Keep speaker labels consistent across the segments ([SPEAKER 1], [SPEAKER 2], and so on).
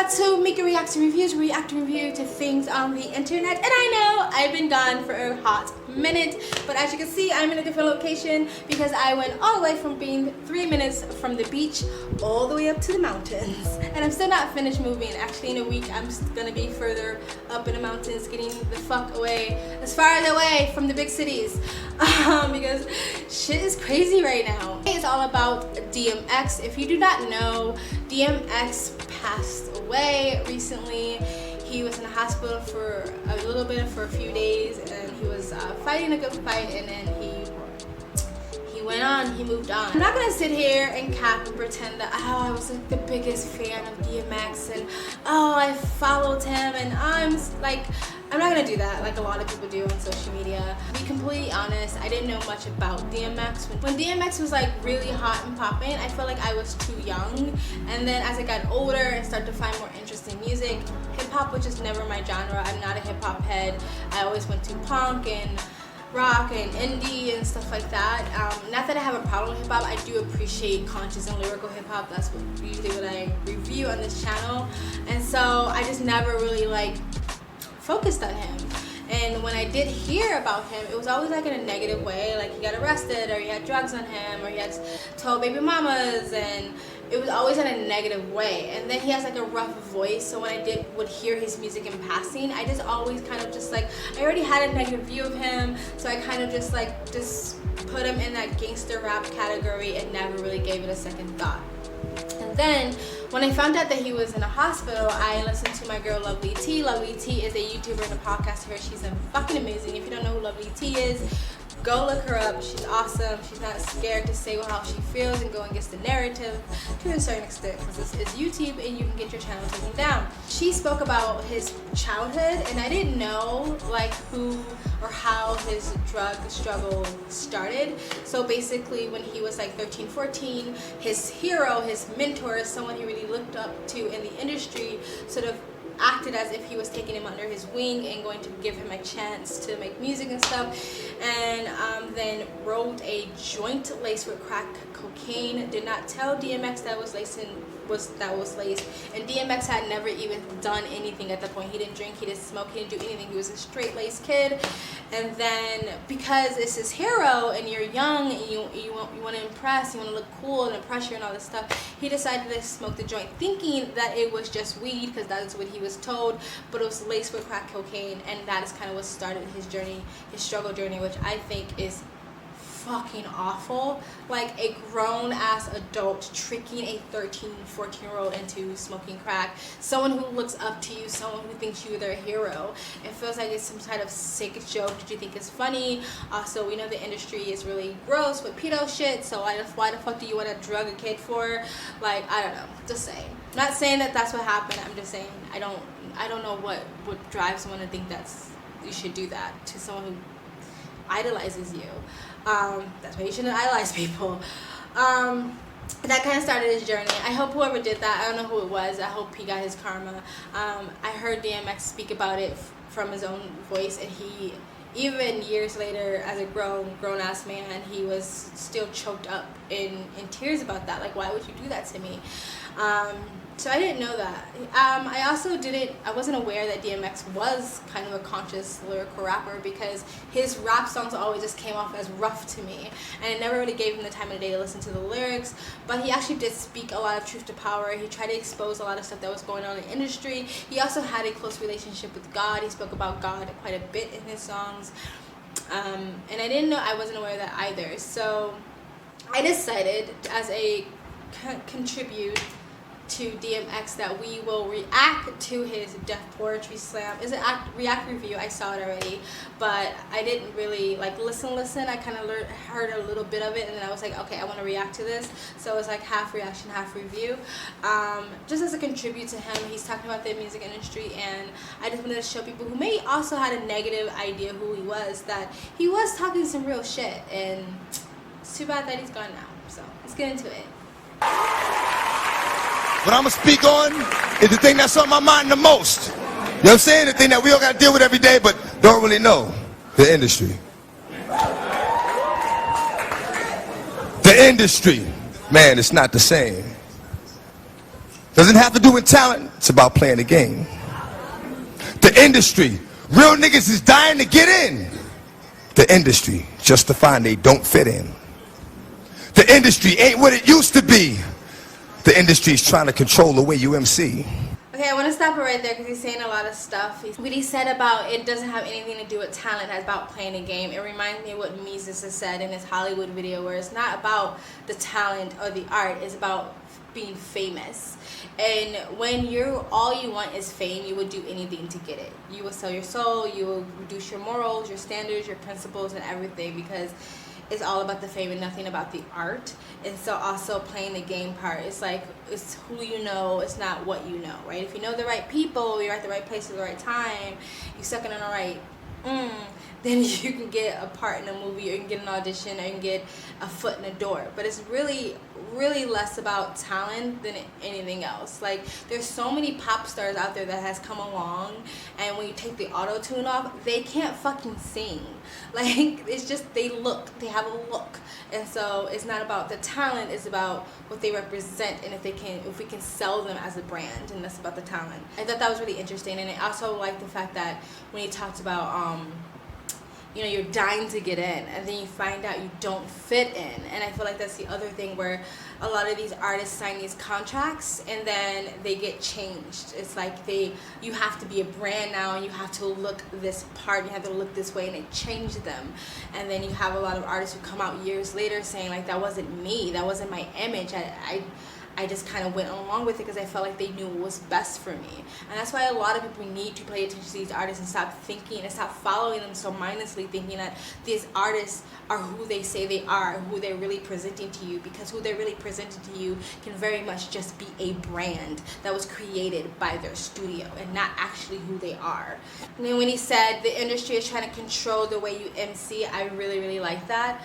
[SPEAKER 1] back to Mika Reaction Reviews, react and review to things on the internet. And I know I've been gone for a hot minute, but as you can see, I'm in a different location because I went all the way from being 3 minutes from the beach all the way up to the mountains. And I'm still not finished moving. Actually, in a week, I'm gonna be further up in the mountains, getting the fuck away, as far as away from the big cities, because shit is crazy right now. It's all about DMX. If you do not know, DMX passed away recently. He was in the hospital for a little bit, for a few days, and then he was fighting a good fight, and then he moved on. I'm not gonna sit here and cap and pretend that, oh, I was like the biggest fan of DMX, and oh, I followed him, and I'm not gonna do that like a lot of people do on social media. To be completely honest, I didn't know much about DMX. When DMX was like really hot and popping, I felt like I was too young. And then as I got older and started to find more interesting music, hip-hop was just never my genre. I'm not a hip-hop head. I always went to punk and rock and indie and stuff like that. Not that I have a problem with hip-hop. I do appreciate conscious and lyrical hip-hop. That's usually what I review on this channel. And so I just never really focused on him. And when I did hear about him, it was always like in a negative way, like he got arrested, or he had drugs on him, or he had 12 baby mamas, and it was always in a negative way. And then he has like a rough voice, so when I would hear his music in passing, I just always kind of just I already had a negative view of him, so I kind of just put him in that gangster rap category and never really gave it a second thought. And then when I found out that he was in a hospital, I listened to my girl Lovely T. Lovely T is a YouTuber and a podcaster. She's fucking amazing. If you don't know who Lovely T is, go look her up. She's awesome. She's not scared to say how she feels and go against the narrative to a certain extent, because this is YouTube and you can get your channel taken down. She spoke about his childhood, and I didn't know who or how his drug struggle started. So basically when he was 13, 14, his hero, his mentor, someone he really looked up to in the industry, sort of acted as if he was taking him under his wing and going to give him a chance to make music and stuff, and then rolled a joint laced with crack cocaine. Did not tell DMX that was laced, and DMX had never even done anything at that point. He didn't drink, he didn't smoke, he didn't do anything. He was a straight laced kid. And then because it's his hero and you're young and you want to impress, you want to look cool and impress you and all this stuff, he decided to smoke the joint, thinking that it was just weed, because that is what he was told, but it was laced with crack cocaine, and that is kind of what started his journey, his struggle journey, which I think is fucking awful. Like a grown-ass adult tricking a 13, 14-year-old into smoking crack. Someone who looks up to you, someone who thinks you're their hero. It feels like it's some kind of sick joke that you think is funny. Also, we know the industry is really gross with pedo shit, so why the fuck do you want to drug a kid for? I don't know. Just saying. Not saying that that's what happened. I'm just saying I don't know what would drive someone to think you should do that to someone who idolizes you. That's why you shouldn't idolize people. That kind of started his journey. I hope whoever did that, I don't know who it was, I hope he got his karma. I heard DMX speak about it from his own voice, and he, even years later, as a grown-ass man, he was still choked up in tears about that. Why would you do that to me? So I didn't know that. I wasn't aware that DMX was kind of a conscious lyrical rapper, because his rap songs always just came off as rough to me, and it never really gave him the time of the day to listen to the lyrics. But he actually did speak a lot of truth to power. He tried to expose a lot of stuff that was going on in the industry. He also had a close relationship with God. He spoke about God quite a bit in his songs. And I wasn't aware of that either. So I decided, as a contribute to DMX, that we will react to his Def Poetry Slam. It's an react review. I saw it already, but I didn't really listen. I kind of heard a little bit of it, and then I was like, okay, I want to react to this. So it's half reaction, half review. Just as a contribute to him, he's talking about the music industry, and I just wanted to show people who may also had a negative idea who he was, that he was talking some real shit, and it's too bad that he's gone now. So let's get into it.
[SPEAKER 2] What I'm going to speak on is the thing that's on my mind the most. You know what I'm saying? The thing that we all got to deal with every day, but don't really know. The industry. The industry. Man, it's not the same. Doesn't have to do with talent. It's about playing the game. The industry. Real niggas is dying to get in. The industry. Just to find they don't fit in. The industry ain't what it used to be. The industry is trying to control the way you MC.
[SPEAKER 1] Okay, I want to stop it right there because he's saying a lot of stuff. What he said about it doesn't have anything to do with talent, it's about playing a game. It reminds me of what Mises has said in his Hollywood video, where it's not about the talent or the art, it's about being famous. And when all you want is fame, you would do anything to get it. You will sell your soul, you will reduce your morals, your standards, your principles, and everything, because it's all about the fame and nothing about the art. And so also playing the game part, it's like, it's who you know, it's not what you know, right? If you know the right people, you're at the right place at the right time, you're sucking on the right then you can get a part in a movie, or you can get an audition, or you can get a foot in the door. But it's really, really less about talent than anything else. Like, there's so many pop stars out there that has come along, and when you take the auto-tune off, they can't fucking sing. Like, it's just, they have a look. And so it's not about the talent, it's about what they represent, and if we can sell them as a brand, and that's about the talent. I thought that was really interesting, and I also like the fact that when he talked about you know, you're dying to get in, and then you find out you don't fit in. And I feel like that's the other thing, where a lot of these artists sign these contracts and then they get changed. It's like you have to be a brand now, and you have to look this part, you have to look this way, and it changed them. And then you have a lot of artists who come out years later saying, like, that wasn't me, that wasn't my image, I just kind of went along with it because I felt like they knew what was best for me. And that's why a lot of people need to pay attention to these artists and stop thinking and stop following them so mindlessly, thinking that these artists are who they say they are, who they're really presenting to you, because who they're really presenting to you can very much just be a brand that was created by their studio and not actually who they are. And then when he said the industry is trying to control the way you MC, I really, really like that.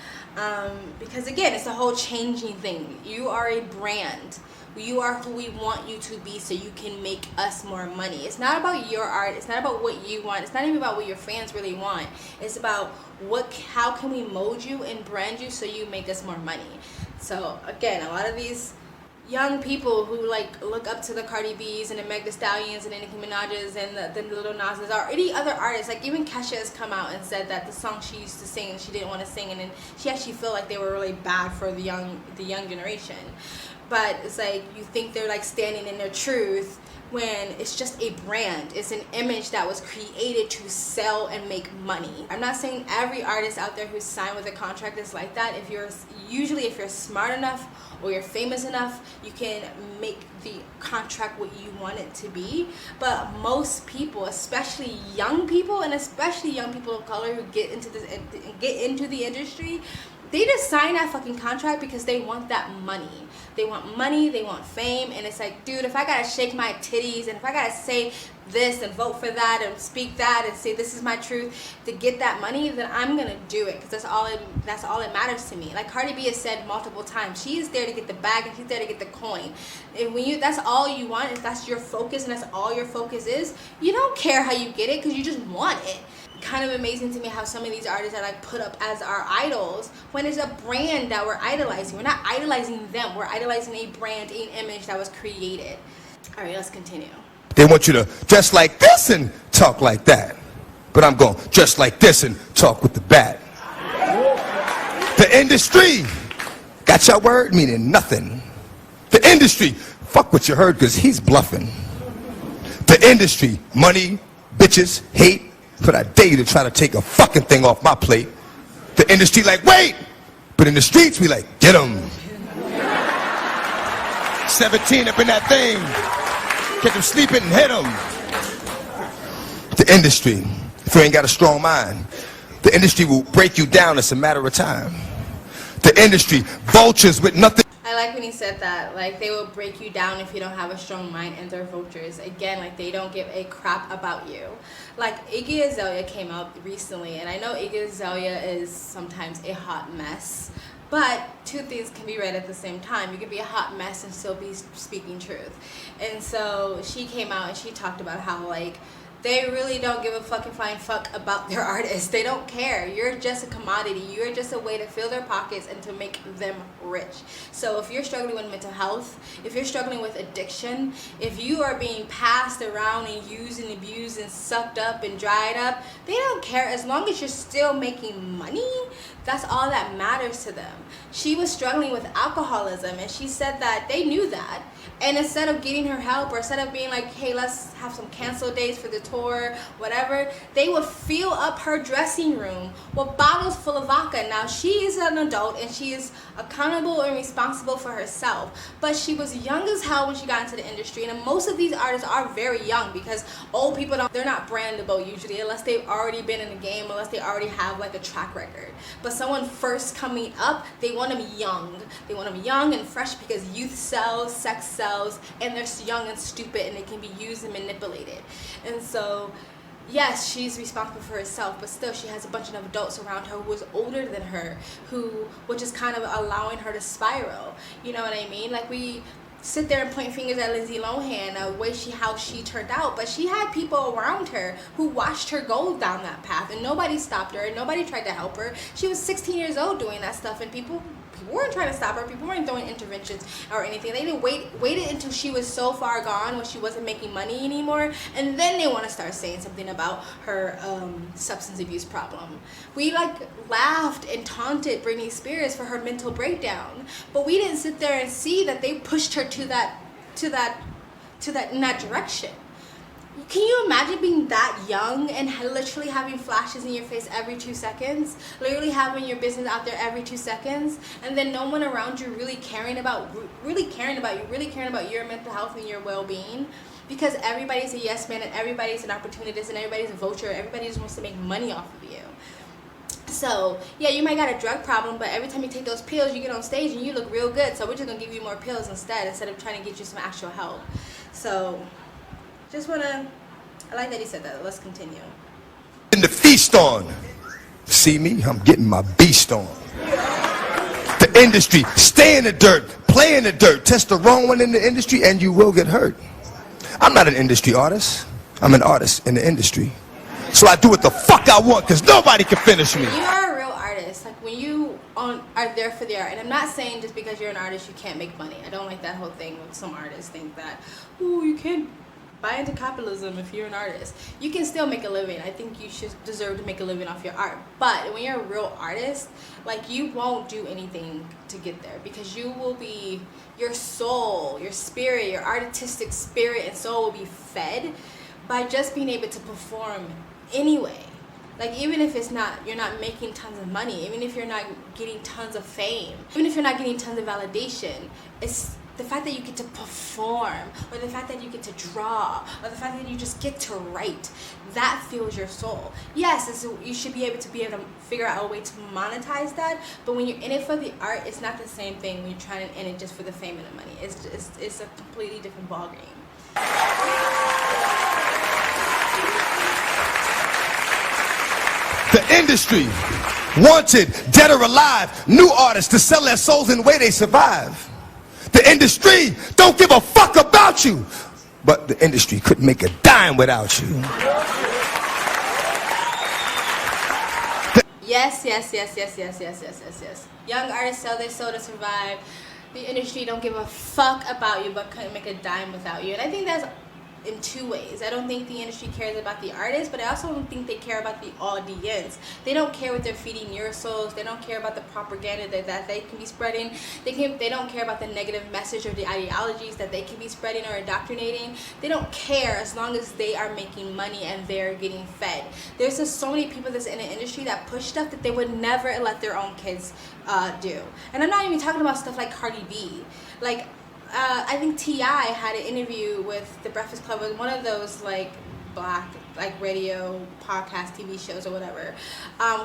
[SPEAKER 1] Because again, it's a whole changing thing. You are a brand. You are who we want you to be so you can make us more money. It's not about your art. It's not about what you want. It's not even about what your fans really want. It's about how can we mold you and brand you so you make us more money. So again, a lot of these young people who like look up to the Cardi B's and the Meg Thee Stallions and the Nicki Minaj's and the Little Nas's, or any other artists, like even Kesha has come out and said that the song she used to sing, she didn't want to sing, and then she actually felt like they were really bad for the young generation. But it's like, you think they're like standing in their truth when it's just a brand. It's an image that was created to sell and make money. I'm not saying every artist out there who's signed with a contract is like that. If you're smart enough or you're famous enough, you can make the contract what you want it to be. But most people, especially young people, and especially young people of color who get into the industry, they just sign that fucking contract because they want that money. They want money, they want fame, and it's like, dude, if I gotta shake my titties, and if I gotta say this and vote for that and speak that and say this is my truth to get that money, then I'm gonna do it, because that's all it matters to me. Like Cardi B has said multiple times, she is there to get the bag and she's there to get the coin. And when that's all you want, if that's your focus and that's all your focus is, you don't care how you get it because you just want it. Kind of amazing to me how some of these artists are like put up as our idols when it's a brand that we're idolizing. We're not idolizing them, we're idolizing a brand, an image that was created. All right, let's continue.
[SPEAKER 2] They want you to dress like this and talk like that. But I'm going dress like this and talk with the bat. The industry got your word meaning nothing. The industry, fuck what you heard because he's bluffing. The industry, money, bitches, hate. But I dare you to try to take a fucking thing off my plate. The industry like, wait! But in the streets, we like, get 'em. 17 up in that thing. Catch them sleeping and hit 'em. The industry, if you ain't got a strong mind, the industry will break you down. It's a matter of time. The industry, vultures with nothing.
[SPEAKER 1] I like when he said that, like, they will break you down if you don't have a strong mind, and they're vultures. Again, like, they don't give a crap about you. Like, Iggy Azalea came out recently, and I know Iggy Azalea is sometimes a hot mess, but two things can be read at the same time. You can be a hot mess and still be speaking truth. And so she came out and she talked about how, like, they really don't give a fucking flying fuck about their artists. They don't care. You're just a commodity. You're just a way to fill their pockets and to make them rich. So if you're struggling with mental health, if you're struggling with addiction, if you are being passed around and used and abused and sucked up and dried up, they don't care. As long as you're still making money, that's all that matters to them. She was struggling with alcoholism, and she said that they knew that. And instead of getting her help, or instead of being like, hey, let's have some cancel days for the tour, whatever, they would fill up her dressing room with bottles full of vodka. Now, she is an adult, and she is accountable and responsible for herself. But she was young as hell when she got into the industry. And most of these artists are very young, because old people, they're not brandable usually, unless they've already been in the game, unless they already have like a track record. But someone first coming up, they want them young. They want them young and fresh, because youth sells, sex sells, and they're young and stupid, and they can be used and manipulated. And so, yes, she's responsible for herself, but still she has a bunch of adults around her who is older than her, which is kind of allowing her to spiral. You know what I mean? Like, we sit there and point fingers at Lindsay Lohan, how she turned out, but she had people around her who watched her go down that path, and nobody stopped her, and nobody tried to help her. She was 16 years old doing that stuff, and people weren't trying to stop her. People weren't throwing interventions or anything. They didn't waited until she was so far gone, when she wasn't making money anymore, and then they want to start saying something about her substance abuse problem. We laughed and taunted Britney Spears for her mental breakdown, but we didn't sit there and see that they pushed her in that direction. Can you imagine being that young and literally having flashes in your face every 2 seconds? Literally having your business out there every 2 seconds, and then no one around you really caring about you, really caring about your mental health and your well-being? Because everybody's a yes man, and everybody's an opportunist, and everybody's a vulture. Everybody just wants to make money off of you. So, yeah, you might got a drug problem, but every time you take those pills, you get on stage and you look real good. So we're just going to give you more pills instead of trying to get you some actual help. So, I like that he said that. Let's continue.
[SPEAKER 2] And the feast on. See me? I'm getting my beast on. The industry, stay in the dirt, play in the dirt, test the wrong one in the industry, and you will get hurt. I'm not an industry artist. I'm an artist in the industry. So I do what the fuck I want, because nobody can finish me.
[SPEAKER 1] You are a real artist. Like, when you are there for the art. And I'm not saying just because you're an artist you can't make money. I don't like that whole thing when some artists think that, oh, you can't buy into capitalism if you're an artist. You can still make a living. I think you should deserve to make a living off your art. But when you're a real artist, like, you won't do anything to get there, because you will be, your soul, your spirit, your artistic spirit and soul will be fed by just being able to perform anyway. Like, even if you're not making tons of money, even if you're not getting tons of fame, even if you're not getting tons of validation, it's the fact that you get to perform, or the fact that you get to draw, or the fact that you just get to write, that fuels your soul. Yes, you should be able to figure out a way to monetize that, but when you're in it for the art, it's not the same thing when you're trying to in it just for the fame and the money. It's a completely different ballgame.
[SPEAKER 2] The industry wanted, dead or alive, new artists to sell their souls in the way they survive. The industry don't give a fuck about you, but the industry couldn't make a dime without you.
[SPEAKER 1] Yes. Young artists sell their soul to survive. The industry don't give a fuck about you, but couldn't make a dime without you. And I think that's in two ways. I don't think the industry cares about the artist, but I also don't think they care about the audience. They don't care what they're feeding your souls. They don't care about the propaganda that they can be spreading. They don't care about the negative message or the ideologies that they can be spreading or indoctrinating. They don't care as long as they are making money and they're getting fed. There's just so many people that's in the industry that push stuff that they would never let their own kids do. And I'm not even talking about stuff like Cardi B. Like, I think T.I. had an interview with The Breakfast Club, with one of those black radio podcast TV shows or whatever.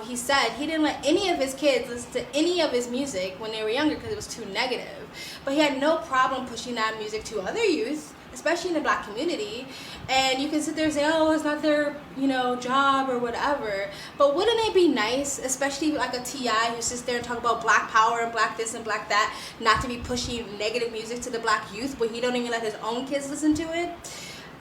[SPEAKER 1] He said he didn't let any of his kids listen to any of his music when they were younger because it was too negative. But he had no problem pushing that music to other youth, especially in the black community. And you can sit there and say, oh, it's not their, job or whatever. But wouldn't it be nice, especially like a T.I. who sits there and talk about black power and black this and black that, not to be pushing negative music to the black youth, but he don't even let his own kids listen to it?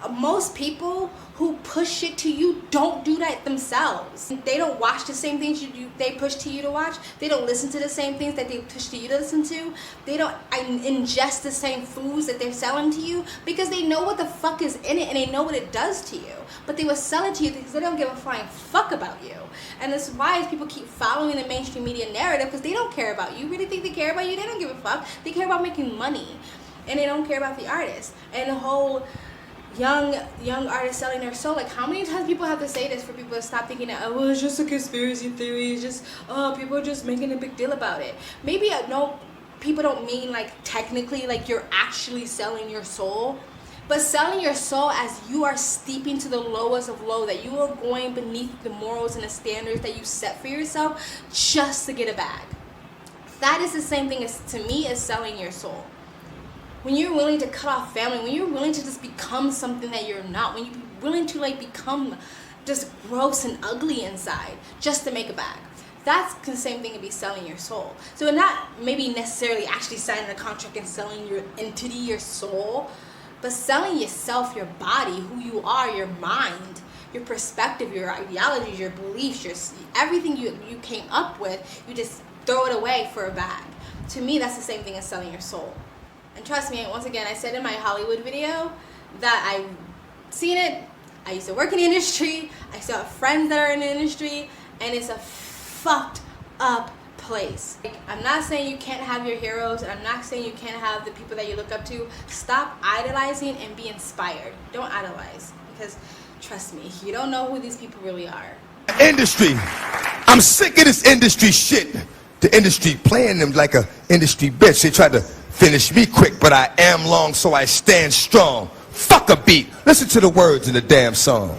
[SPEAKER 1] most people who push it to you don't do that themselves. They don't watch the same things they push to you to watch. They don't listen to the same things that they push to you to listen to. They don't ingest the same foods that they're selling to you because they know what the fuck is in it and they know what it does to you. But they will sell it to you because they don't give a flying fuck about you. And that's why people keep following the mainstream media narrative, because they don't care about you. You really think they care about you? They don't give a fuck. They care about making money. And they don't care about the artist. And the whole young artists selling their soul, like how many times people have to say this for people to stop thinking that, oh, well, it's just a conspiracy theory, it's just, oh, people are just making a big deal about it. Maybe no, people don't mean like technically like you're actually selling your soul, but selling your soul as you are steeping to the lowest of low, that you are going beneath the morals and the standards that you set for yourself just to get a bag. That is the same thing as, to me, as selling your soul. When you're willing to cut off family, when you're willing to just become something that you're not, when you're willing to like become just gross and ugly inside just to make a bag, that's the same thing to be selling your soul. So not maybe necessarily actually signing a contract and selling your entity, your soul, but selling yourself, your body, who you are, your mind, your perspective, your ideologies, your beliefs, your everything you came up with, you just throw it away for a bag. To me, that's the same thing as selling your soul. And trust me, once again, I said in my Hollywood video that I've seen it. I used to work in the industry. I still have friends that are in the industry, and it's a fucked up place. Like, I'm not saying you can't have your heroes, and I'm not saying you can't have the people that you look up to. Stop idolizing and be inspired. Don't idolize, because trust me, you don't know who these people really are.
[SPEAKER 2] Industry. I'm sick of this industry shit. The industry playing them like a industry bitch. They tried to finish me quick, but I am long, so I stand strong. Fuck a beat. Listen to the words in the damn song.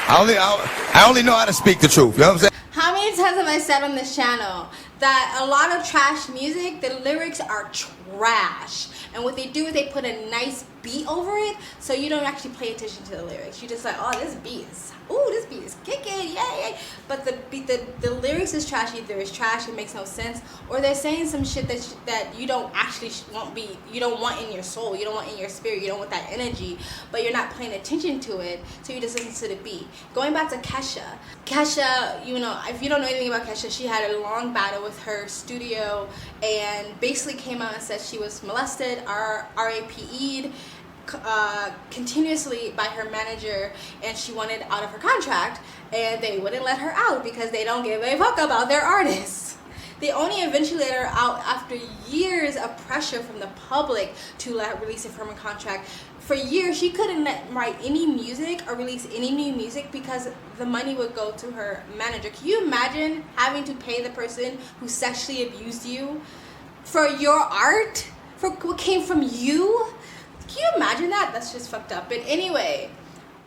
[SPEAKER 2] I only know how to speak the truth. You know what I'm saying?
[SPEAKER 1] How many times have I said on this channel that a lot of trash music, the lyrics are trash, and what they do is they put a nice beat over it, so you don't actually pay attention to the lyrics. You just like, oh, this beat is, ooh, this beat is kicking, yay. But the lyrics is trash. Either it's trash, it makes no sense, or they're saying some shit that you don't actually you don't want in your soul, you don't want in your spirit, you don't want that energy, but you're not paying attention to it, so you just listen to the beat. Going back to Kesha, you know, if you don't know anything about Kesha, she had a long battle with her studio and basically came out and said she was molested, RAPE'd continuously by her manager, and she wanted out of her contract, and they wouldn't let her out because they don't give a fuck about their artists. They only eventually let her out after years of pressure from the public to release her from a contract. For years, she couldn't write any music or release any new music because the money would go to her manager. Can you imagine having to pay the person who sexually abused you for your art? For what came from you? Can you imagine that? That's just fucked up. But anyway,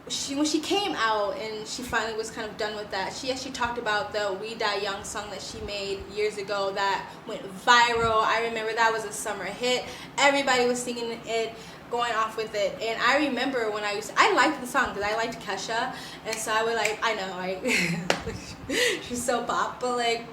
[SPEAKER 1] when she came out and she finally was kind of done with that, she actually talked about the We Die Young song that she made years ago that went viral. I remember that was a summer hit. Everybody was singing it, going off with it. And I remember when I liked the song because I liked Kesha, and so I would she's so pop, but like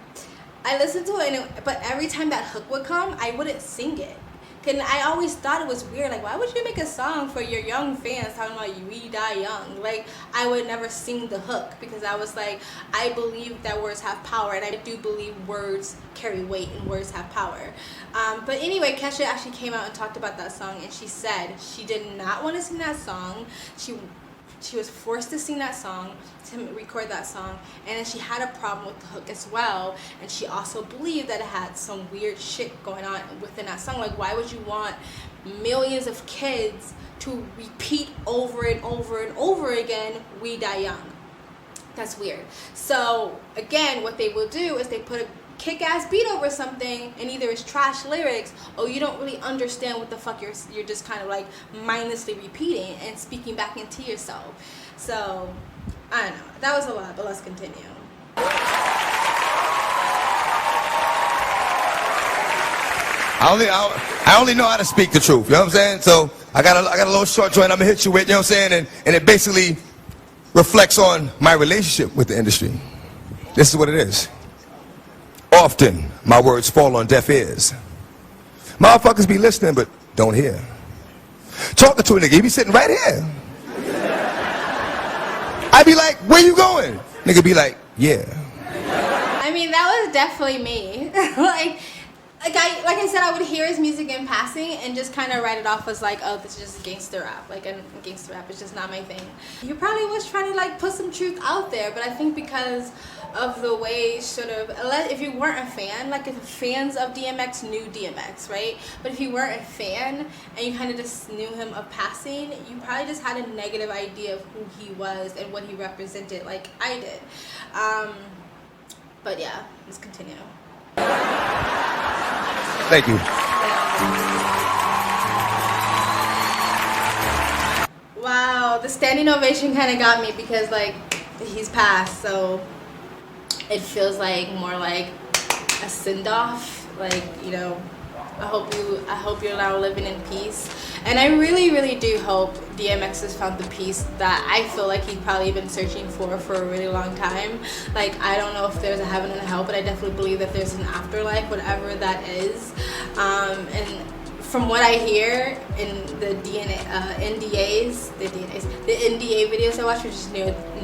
[SPEAKER 1] I listened to it, but every time that hook would come, I wouldn't sing it. And I always thought it was weird, like, why would you make a song for your young fans talking about we die young? Like, I would never sing the hook because I was like, I believe that words have power, and I do believe words carry weight and words have power. But anyway, Kesha actually came out and talked about that song, and she said she did not want to sing that song. She was forced to sing that song, to record that song, and then she had a problem with the hook as well, and she also believed that it had some weird shit going on within that song. Like, why would you want millions of kids to repeat over and over and over again, we die young? That's weird. So again, what they will do is they put a kick-ass beat over something, and either it's trash lyrics or you don't really understand what the fuck you're just kind of like mindlessly repeating and speaking back into yourself. So I don't know, that was a lot, but let's continue.
[SPEAKER 2] I only know how to speak the truth, you know what I'm saying? So I got a little short joint I'm gonna hit you with, you know what I'm saying? And it basically reflects on my relationship with the industry. This is what it is. Often, my words fall on deaf ears. Motherfuckers be listening but don't hear. Talking to a nigga, he be sitting right here. I be like, where you going? Nigga be like, yeah.
[SPEAKER 1] I mean, that was definitely me. Like I said, I would hear his music in passing and just kind of write it off as like, oh, this is just gangster rap. Like, and gangster rap is just not my thing. He probably was trying to like put some truth out there, but I think because of the way sort of, if you weren't a fan, like if fans of DMX knew DMX, right? But if you weren't a fan and you kind of just knew him of passing, you probably just had a negative idea of who he was and what he represented, like I did. But yeah, let's continue.
[SPEAKER 2] Thank you.
[SPEAKER 1] Wow, the standing ovation kind of got me because like he's passed, so it feels like more like a send-off. Like, you know, I hope you're now living in peace. And I really, really do hope DMX has found the peace that I feel like he'd probably been searching for a really long time. Like, I don't know if there's a heaven and a hell, but I definitely believe that there's an afterlife, whatever that is. And from what I hear in the NDA videos I watch, which is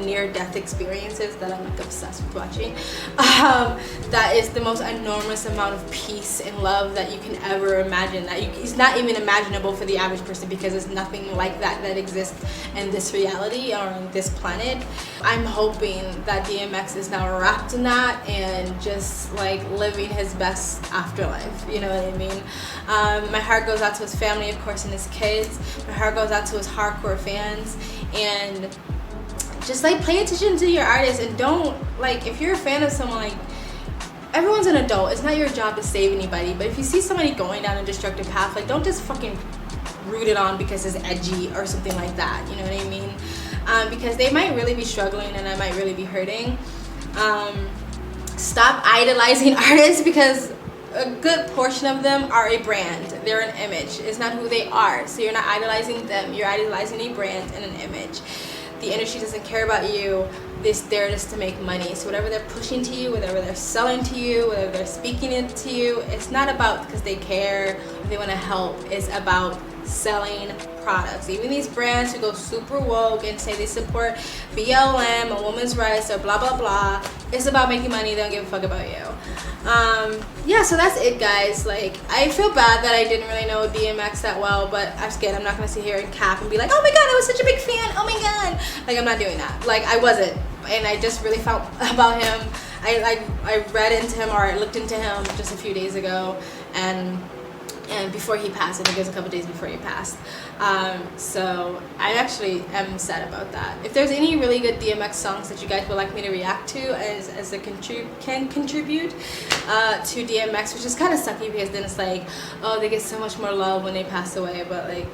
[SPEAKER 1] near-death experiences that I'm like obsessed with watching, that is the most enormous amount of peace and love that you can ever imagine. It's not even imaginable for the average person because there's nothing like that exists in this reality or on this planet. I'm hoping that DMX is now wrapped in that and just like living his best afterlife. You know what I mean? My heart goes out to his family, of course, and his kids. My heart goes out to his hardcore fans, and just like pay attention to your artists and don't, like, if you're a fan of someone, like, everyone's an adult. It's not your job to save anybody, but if you see somebody going down a destructive path, like, don't just fucking root it on because it's edgy or something like that. You know what I mean? Because they might really be struggling and I might really be hurting. Stop idolizing artists because a good portion of them are a brand. They're an image. It's not who they are. So you're not idolizing them. You're idolizing a brand and an image. The industry doesn't care about you. They're just to make money. So whatever they're pushing to you, whatever they're selling to you, whatever they're speaking it to you, it's not about because they care or they want to help. It's about selling products. Even these brands who go super woke and say they support BLM or women's rights or blah blah blah, it's about making money. They don't give a fuck about you. Yeah, so that's it, guys. Like, I feel bad that I didn't really know DMX that well, but I'm scared. I'm not gonna sit here and cap and be like, oh my god, I was such a big fan, oh my god. Like, I'm not doing that. Like, I wasn't, and I just really felt about him. I read into him, or I looked into him just a few days ago, and before he passed, I think it was a couple days before he passed. So I actually am sad about that. If there's any really good DMX songs that you guys would like me to react to as a can contribute to DMX, which is kind of sucky because then it's like, oh, they get so much more love when they pass away, but like,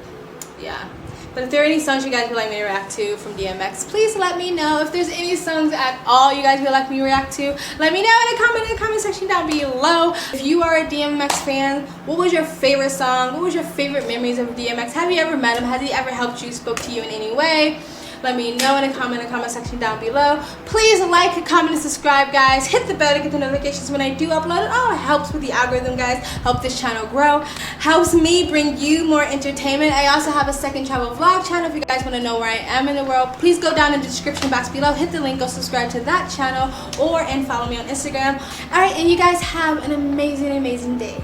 [SPEAKER 1] yeah. But if there are any songs you guys would like me to react to from DMX, please let me know. If there's any songs at all you guys would like me to react to, let me know in the comment section down below. If you are a DMX fan, what was your favorite song? What was your favorite memories of DMX? Have you ever met him? Has he ever helped you, spoke to you in any way? Let me know in the comment section down below. Please like, comment, and subscribe, guys. Hit the bell to get the notifications when I do upload it. Oh, it helps with the algorithm, guys. Help this channel grow. Helps me bring you more entertainment. I also have a second travel vlog channel. If you guys want to know where I am in the world, please go down in the description box below. Hit the link, go subscribe to that channel, and follow me on Instagram. All right, and you guys have an amazing, amazing day.